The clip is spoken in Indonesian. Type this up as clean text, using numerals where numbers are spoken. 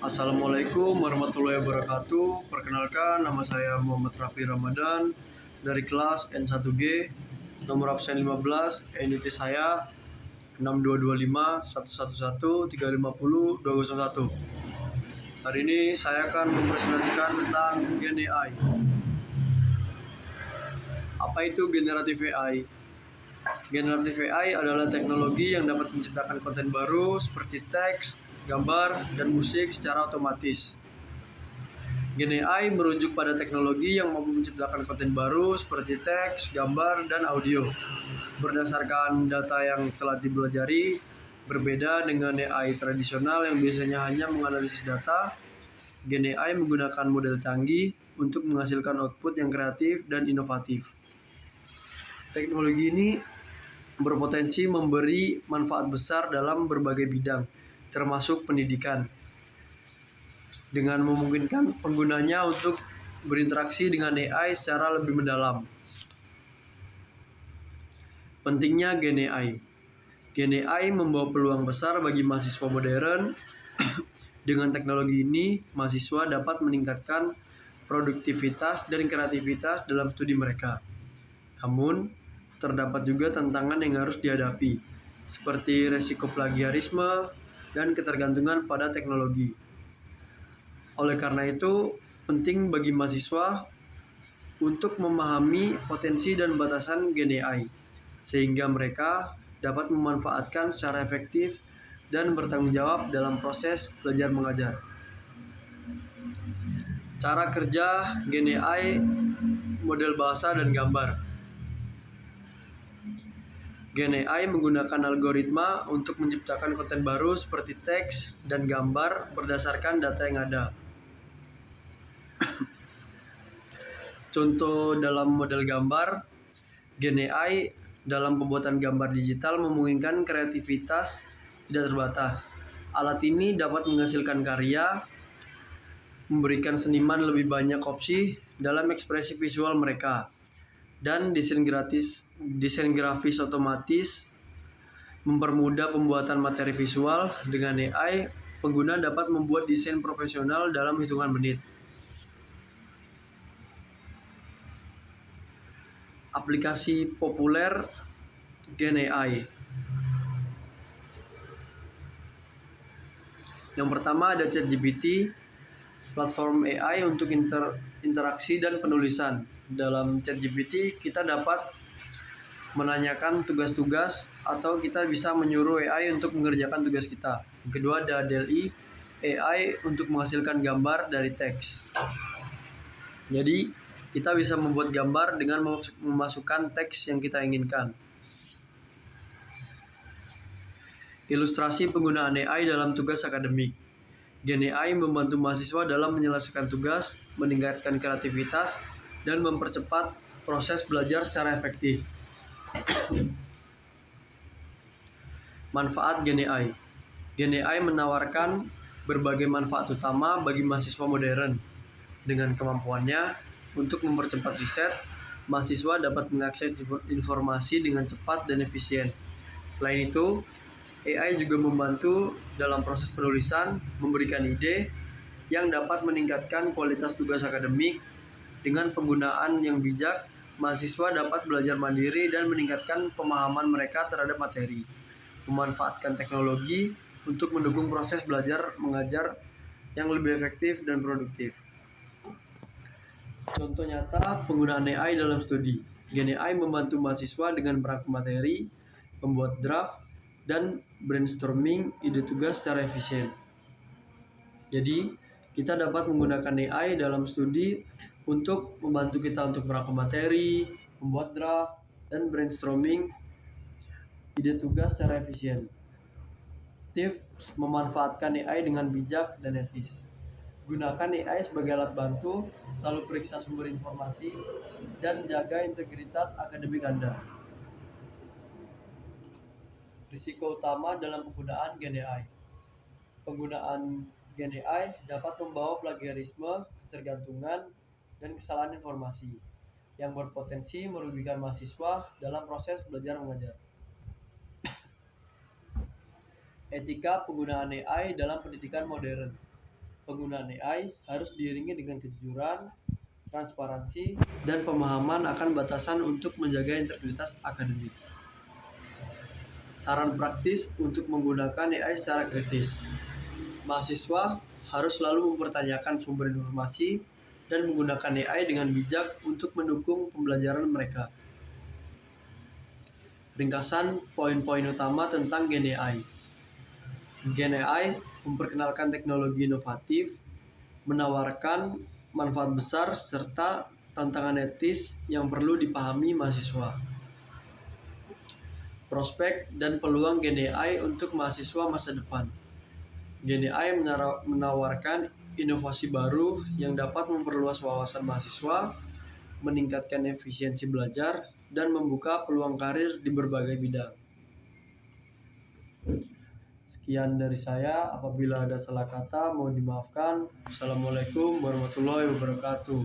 Assalamualaikum warahmatullahi wabarakatuh. Perkenalkan, nama saya Muhammad Raffi Ramadan dari kelas N1G, nomor absen 15, NIT saya 6225111350 201. Hari ini saya akan mempresentasikan tentang Gen AI. Apa itu generatif AI? Generatif AI adalah teknologi yang dapat menciptakan konten baru seperti teks, gambar, dan musik secara otomatis. Gen AI merujuk pada teknologi yang mampu menciptakan konten baru seperti teks, gambar, dan audio. Berdasarkan data yang telah dipelajari, berbeda dengan AI tradisional yang biasanya hanya menganalisis data, Gen AI menggunakan model canggih untuk menghasilkan output yang kreatif dan inovatif. Teknologi ini berpotensi memberi manfaat besar dalam berbagai bidang, termasuk pendidikan, dengan memungkinkan penggunanya untuk berinteraksi dengan AI secara lebih mendalam. Pentingnya Gen AI. Gen AI membawa peluang besar bagi mahasiswa modern. Dengan teknologi ini, mahasiswa dapat meningkatkan produktivitas dan kreativitas dalam studi mereka. Namun, terdapat juga tantangan yang harus dihadapi, seperti resiko plagiarisme dan ketergantungan pada teknologi. Oleh karena itu, penting bagi mahasiswa untuk memahami potensi dan batasan Gen AI, sehingga mereka dapat memanfaatkan secara efektif dan bertanggung jawab dalam proses belajar mengajar. Cara kerja Gen AI, model bahasa dan gambar. Gen AI menggunakan algoritma untuk menciptakan konten baru seperti teks dan gambar berdasarkan data yang ada. Contoh dalam model gambar, Gen AI dalam pembuatan gambar digital memungkinkan kreativitas tidak terbatas. Alat ini dapat menghasilkan karya, memberikan seniman lebih banyak opsi dalam ekspresi visual mereka, dan desain grafis otomatis mempermudah pembuatan materi visual. Dengan AI, pengguna dapat membuat desain profesional dalam hitungan menit. Aplikasi populer Gen AI. Yang pertama ada ChatGPT, platform AI untuk interaksi dan penulisan. Dalam ChatGPT kita dapat menanyakan tugas-tugas atau kita bisa menyuruh AI untuk mengerjakan tugas kita. Yang kedua ada DALL-E, AI untuk menghasilkan gambar dari teks. Jadi kita bisa membuat gambar dengan memasukkan teks yang kita inginkan. Ilustrasi penggunaan AI dalam tugas akademik. Gen AI membantu mahasiswa dalam menyelesaikan tugas, meningkatkan kreativitas, dan mempercepat proses belajar secara efektif. Manfaat Gen AI. Gen AI menawarkan berbagai manfaat utama bagi mahasiswa modern. Dengan kemampuannya untuk mempercepat riset, mahasiswa dapat mengakses informasi dengan cepat dan efisien. Selain itu, AI juga membantu dalam proses penulisan, memberikan ide yang dapat meningkatkan kualitas tugas akademik. Dengan penggunaan yang bijak, mahasiswa dapat belajar mandiri dan meningkatkan pemahaman mereka terhadap materi. Memanfaatkan teknologi untuk mendukung proses belajar mengajar yang lebih efektif dan produktif. Contoh nyata penggunaan AI dalam studi. Gen AI membantu mahasiswa dengan merangkum materi, membuat draft, dan brainstorming ide tugas secara efisien. Jadi, kita dapat menggunakan AI dalam studi untuk membantu kita untuk merangkum materi, membuat draft, dan brainstorming ide tugas secara efisien. Tips memanfaatkan AI dengan bijak dan etis. Gunakan AI sebagai alat bantu, selalu periksa sumber informasi, dan jaga integritas akademik Anda. Risiko utama dalam penggunaan Gen AI. Penggunaan Gen AI dapat membawa plagiarisme, ketergantungan, dan kesalahan informasi yang berpotensi merugikan mahasiswa dalam proses belajar mengajar. Etika penggunaan AI dalam pendidikan modern. Penggunaan AI harus diiringi dengan kejujuran, transparansi, dan pemahaman akan batasan untuk menjaga integritas akademik. Saran praktis untuk menggunakan AI secara kritis. Mahasiswa harus selalu mempertanyakan sumber informasi dan menggunakan AI dengan bijak untuk mendukung pembelajaran mereka. Ringkasan poin-poin utama tentang Gen AI. Gen AI memperkenalkan teknologi inovatif, menawarkan manfaat besar serta tantangan etis yang perlu dipahami mahasiswa. Prospek dan peluang Gen AI untuk mahasiswa masa depan. Gen AI menawarkan inovasi baru yang dapat memperluas wawasan mahasiswa, meningkatkan efisiensi belajar, dan membuka peluang karir di berbagai bidang. Sekian dari saya, apabila ada salah kata mohon dimaafkan. Assalamualaikum warahmatullahi wabarakatuh.